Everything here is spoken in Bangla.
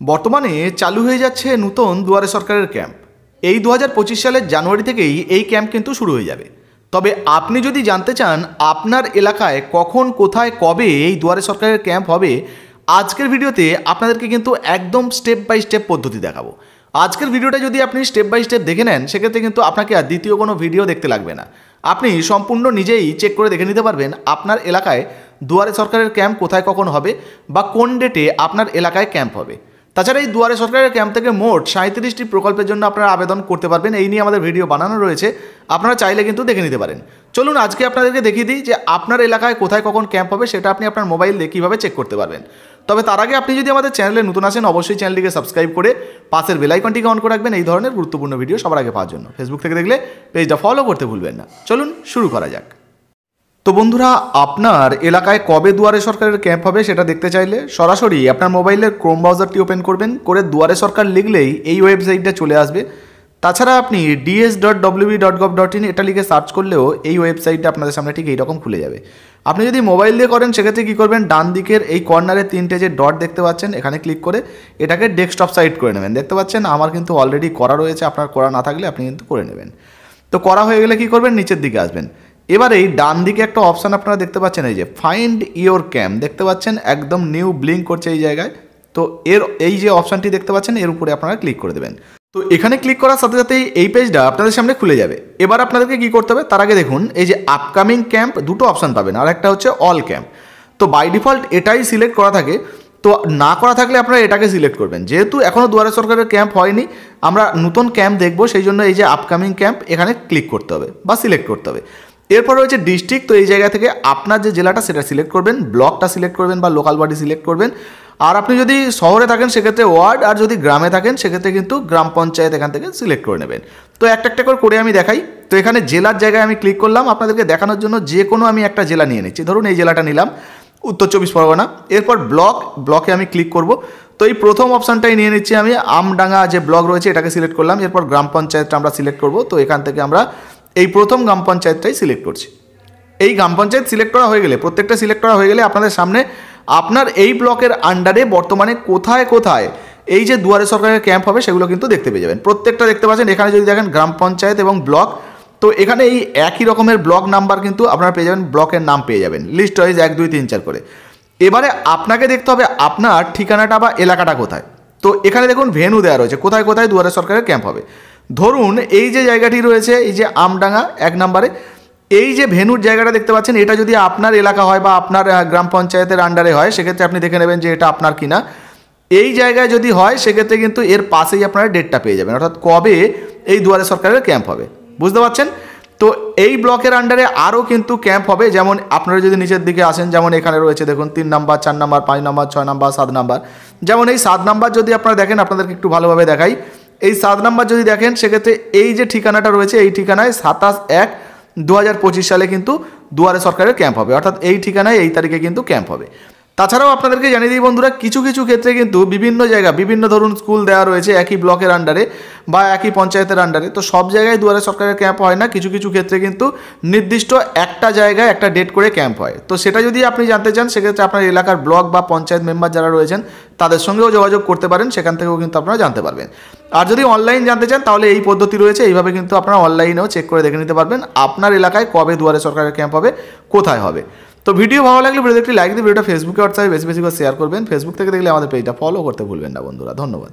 বর্তমানে চালু হয়ে যাচ্ছে নতুন দুয়ারে সরকারের ক্যাম্প। এই 2025 সালের জানুয়ারি থেকেই এই ক্যাম্প কিন্তু শুরু হয়ে যাবে। তবে আপনি যদি জানতে চান আপনার এলাকায় কখন, কোথায়, কবে এই দুয়ারে সরকারের ক্যাম্প হবে, আজকের ভিডিওতে আপনাদেরকে কিন্তু একদম স্টেপ বাই স্টেপ পদ্ধতি দেখাবো। আজকের ভিডিওটা যদি আপনি স্টেপ বাই স্টেপ দেখে নেন, সেক্ষেত্রে কিন্তু আপনাকে আর দ্বিতীয় কোনো ভিডিও দেখতে লাগবে না। আপনি সম্পূর্ণ নিজেই চেক করে দেখে নিতে পারবেন আপনার এলাকায় দুয়ারে সরকারের ক্যাম্প কোথায় কখন হবে বা কোন ডেটে আপনার এলাকায় ক্যাম্প হবে। তাছাড়া এই দুয়ারে সরকারের ক্যাম্প থেকে মোট 37টি প্রকল্পের জন্য আপনারা আবেদন করতে পারবেন। এই নিয়ে আমাদের ভিডিও বানানো রয়েছে, আপনারা চাইলে কিন্তু দেখে নিতে পারেন। চলুন আজকে আপনাদেরকে দেখিয়ে দিই যে আপনার এলাকায় কোথায় কখন ক্যাম্প হবে, সেটা আপনি আপনার মোবাইল দিয়ে কীভাবে চেক করতে পারবেন। তবে তার আগে আপনি যদি আমাদের চ্যানেলে নতুন আসেন, অবশ্যই চ্যানেলটিকে সাবস্ক্রাইব করে পাশের বেল আইকনটিকে অন করে রাখবেন এই ধরনের গুরুত্বপূর্ণ ভিডিও সবার আগে পাওয়ার জন্য। ফেসবুক থেকে দেখলে পেজটা ফলো করতে ভুলবেন না। চলুন শুরু করা যাক। তো বন্ধুরা, আপনার এলাকায় কবে দুয়ারে সরকারের ক্যাম্প হবে সেটা দেখতে চাইলে সরাসরি আপনার মোবাইলের ক্রোম ব্রাউজারটি ওপেন করবেন, করে দুয়ারে সরকার লিখলেই এই ওয়েবসাইটটা চলে আসবে। তাছাড়া আপনি ds.wb.gov.in এটা লিখে সার্চ করলেও এই ওয়েবসাইটটা আপনাদের সামনে ঠিক এইরকম খুলে যাবে। আপনি যদি মোবাইল দিয়ে করেন সেক্ষেত্রে কী করবেন, ডান দিকের এই কর্নারে 3টে যে ডট দেখতে পাচ্ছেন, এখানে ক্লিক করে এটাকে ডেস্কটপ সাইট করে নেবেন। দেখতে পাচ্ছেন আমার কিন্তু অলরেডি করা রয়েছে, আপনার করা না থাকলে আপনি কিন্তু করে নেবেন। তো করা হয়ে গেলে কী করবেন, নিচের দিকে আসবেন। এবার এই ডান দিকে একটা অপশান আপনারা দেখতে পাচ্ছেন, এই যে ফাইন্ড ইওর ক্যাম্প দেখতে পাচ্ছেন, একদম নিউ ব্লিঙ্ক করছে এই জায়গায়। তো এই যে অপশানটি দেখতে পাচ্ছেন, এর উপরে আপনারা ক্লিক করে দেবেন। তো এখানে ক্লিক করার সাথে সাথেই এই পেজটা আপনাদের সামনে খুলে যাবে। এবার আপনাদেরকে কী করতে হবে, তার আগে দেখুন এই যে আপকামিং ক্যাম্প দুটো অপশান পাবেন, আর একটা হচ্ছে অল ক্যাম্প। তো বাই ডিফল্ট এটাই সিলেক্ট করা থাকে, তো না করা থাকলে আপনারা এটাকে সিলেক্ট করবেন। যেহেতু এখনও দুয়ারে সরকারের ক্যাম্প হয়নি, আমরা নতুন ক্যাম্প দেখব, সেই জন্য এই যে আপকামিং ক্যাম্প এখানে ক্লিক করতে হবে বা সিলেক্ট করতে হবে। এরপর রয়েছে ডিস্ট্রিক্ট, তো এই জায়গা থেকে আপনার যে জেলাটা সেটা সিলেক্ট করবেন, ব্লকটা সিলেক্ট করবেন বা লোকাল বডি সিলেক্ট করবেন। আর আপনি যদি শহরে থাকেন সেক্ষেত্রে ওয়ার্ড, আর যদি গ্রামে থাকেন সেক্ষেত্রে কিন্তু গ্রাম পঞ্চায়েত এখান থেকে সিলেক্ট করে নেবেন। তো একটা একটা করে আমি দেখাই। তো এখানে জেলার জায়গায় আমি ক্লিক করলাম আপনাদেরকে দেখানোর জন্য। যে কোনো আমি একটা জেলা নিয়ে নিচ্ছি, ধরুন এই জেলাটা নিলাম, উত্তর 24 পরগনা। এরপর ব্লকে আমি ক্লিক করব। তো এই প্রথম অপশানটাই নিয়ে নিচ্ছি আমি, আমডাঙ্গা যে ব্লক রয়েছে এটাকে সিলেক্ট করলাম। এরপর গ্রাম পঞ্চায়েতটা আমরা সিলেক্ট করব। তো এখান থেকে আমরা এই প্রথম গ্রাম পঞ্চায়েতটাই সিলেক্ট করছি। এই গ্রাম পঞ্চায়েত সিলেক্ট করা হয়ে গেলে, প্রত্যেকটা সিলেক্ট করা হয়ে গেলে আপনাদের সামনে আপনার এই ব্লকের আন্ডারে বর্তমানে কোথায় কোথায় এই যে দুয়ারে সরকারের ক্যাম্প হবে সেগুলো কিন্তু দেখতে পেয়ে যাবেন। প্রত্যেকটা দেখতে পাচ্ছেন এখানে যদি দেখেন গ্রাম পঞ্চায়েত এবং ব্লক, তো এখানে এই একই রকমের ব্লক নাম্বার কিন্তু আপনারা পেয়ে যাবেন, ব্লকের নাম পেয়ে যাবেন লিস্ট ওয়াইজ 1 2 3 4 করে। এবারে আপনাকে দেখতে হবে আপনার ঠিকানাটা বা এলাকাটা কোথায়। তো এখানে দেখুন ভেন্যু দেওয়া রয়েছে, কোথায় কোথায় দুয়ারে সরকারের ক্যাম্প হবে। ধরুন এই যে জায়গাটি রয়েছে, এই যে আমডাঙ্গা 1 নম্বরে, এই যে ভেন্যুর জায়গাটা দেখতে পাচ্ছেন, এটা যদি আপনার এলাকা হয় বা আপনার গ্রাম পঞ্চায়েতের আন্ডারে হয় সেক্ষেত্রে আপনি দেখে নেবেন যে এটা আপনার কিনা। এই জায়গায় যদি হয় সেক্ষেত্রে কিন্তু এর পাশেই আপনারা ডেটটা পেয়ে যাবেন, অর্থাৎ কবে এই দুয়ারে সরকারের ক্যাম্প হবে। বুঝতে পারছেন? তো এই ব্লকের আন্ডারে আরও কিন্তু ক্যাম্প হবে। যেমন আপনারা যদি নিচের দিকে আসেন, যেমন এখানে রয়েছে দেখুন 3 নম্বর, 4 নম্বর, 5 নম্বর, 6 নম্বর, 7 নম্বর। যেমন এই 7 নম্বর যদি আপনারা দেখেন, আপনাদেরকে একটু ভালোভাবে দেখাই। এই 7 নম্বর যদি দেখেন সেক্ষেত্রে এই যে ঠিকানাটা রয়েছে, এই ঠিকানায় 27/1/2025 সালে কিন্তু দুয়ারে সরকারের ক্যাম্প হবে, অর্থাৎ এই ঠিকানায় এই তারিখে কিন্তু ক্যাম্প হবে। তাছাড়াও আপনাদেরকে জানিয়ে দিই বন্ধুরা, কিছু কিছু ক্ষেত্রে কিন্তু বিভিন্ন জায়গা, বিভিন্ন ধরুন স্কুল দেওয়া রয়েছে একই ব্লকের আন্ডারে বা একই পঞ্চায়েতের আন্ডারে, তো সব জায়গায় দুয়ারে সরকারের ক্যাম্প হয় না। কিছু কিছু ক্ষেত্রে কিন্তু নির্দিষ্ট একটা জায়গায় একটা ডেট করে ক্যাম্প হয়। তো সেটা যদি আপনি জানতে চান সেক্ষেত্রে আপনার এলাকার ব্লক বা পঞ্চায়েত মেম্বার যারা রয়েছেন তাদের সঙ্গেও যোগাযোগ করতে পারেন, সেখান থেকেও কিন্তু আপনারা জানতে পারবেন। আর যদি অনলাইন জানতে চান তাহলে এই পদ্ধতি রয়েছে, এইভাবে কিন্তু আপনারা অনলাইনেও চেক করে দেখে নিতে পারবেন আপনার এলাকায় কবে দুয়ারে সরকারের ক্যাম্প হবে, কোথায় হবে। তো ভিডিও ভালো লাগলে ভিডিওতে একটি লাইক দিয়ে ভিডিওটা ফেসবুকে হোয়াটসঅ্যাপে বেশি বেশি করে শেয়ার করবেন। ফেসবুক থেকে দেখলে আমাদের পেজটা ফলো করতে ভুলবেন না বন্ধুরা। ধন্যবাদ।